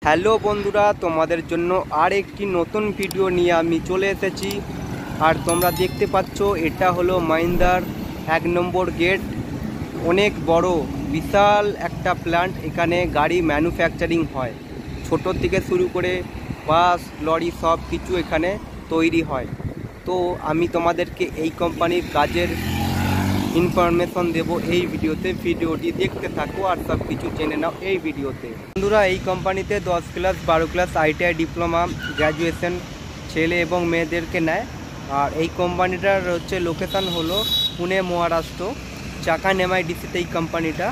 Hello বন্ধুরা, তোমাদের জন্য আর একটি নতুন ভিডিও নিয়ে আমি চলে এসেছি। আর তোমরা দেখতে পাচ্ছ এটা হলো মাহিন্দ্রার 1 নম্বর গেট। অনেক বড় বিশাল একটা প্ল্যান্ট। এখানে গাড়ি ম্যানুফ্যাকচারিং হয়, ছোট থেকে শুরু করে বাস লরি সব কিছু এখানে তৈরি হয়। তো আমি তোমাদেরকে এই কোম্পানির কাজের ইনফরমেশন দেব এই ভিডিওতে। ভিডিওটি দেখতে থাকো আর সব কিছু জেনে নাও এই ভিডিওতে। বন্ধুরা, এই কোম্পানিতে 10 class 12 class ITI diploma graduation ছেলে এবং মেয়েদেরকে নেয়। আর এই কোম্পানিটার লোকেশান হলো পুনে মহারাষ্ট্র, চাকান MIDC-তে এই কোম্পানিটা।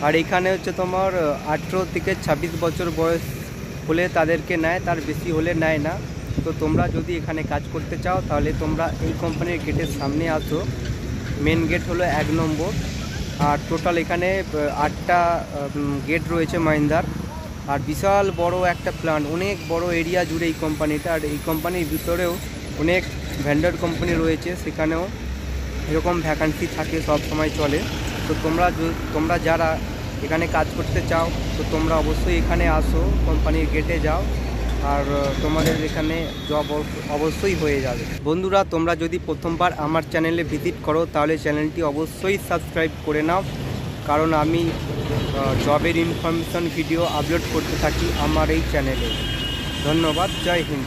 আর এখানে তোমার 18 থেকে 26 বছর বয়স হলে তাদেরকে নেয়, তার বেশি হলে নেয় না। তো তোমরা যদি এখানে কাজ করতে চাও তাহলে তোমরা এই কোম্পানির গেটের সামনে আসো। মেন গেট হলো 1 নম্বর। আর টোটাল এখানে 8টা গেট রয়েছে মাহিন্দ্রার। আর বিশাল বড় একটা প্ল্যান্ট, অনেক বড় এরিয়া জুড়ে এই কোম্পানিটা। আর এই কোম্পানির ভিতরেও অনেক ভেন্ডার কোম্পানি রয়েছে, সেখানেও এরকম ভ্যাকান্সি থাকে, সব সময় চলে। তো তোমরা যারা এখানে কাজ করতে চাও তো তোমরা অবশ্যই এখানে আসো, কোম্পানির গেটে যাও, আর তোমাদের এখানে জব অবশ্যই হয়ে যাবে। বন্ধুরা, তোমরা যদি প্রথমবার আমার চ্যানেলে ভিজিট করো তাহলে চ্যানেলটি অবশ্যই সাবস্ক্রাইব করে নাও, কারণ আমি জবের ইনফরমেশন ভিডিও আপলোড করতে থাকি আমার এই চ্যানেলে। ধন্যবাদ, জয় হিন্দ।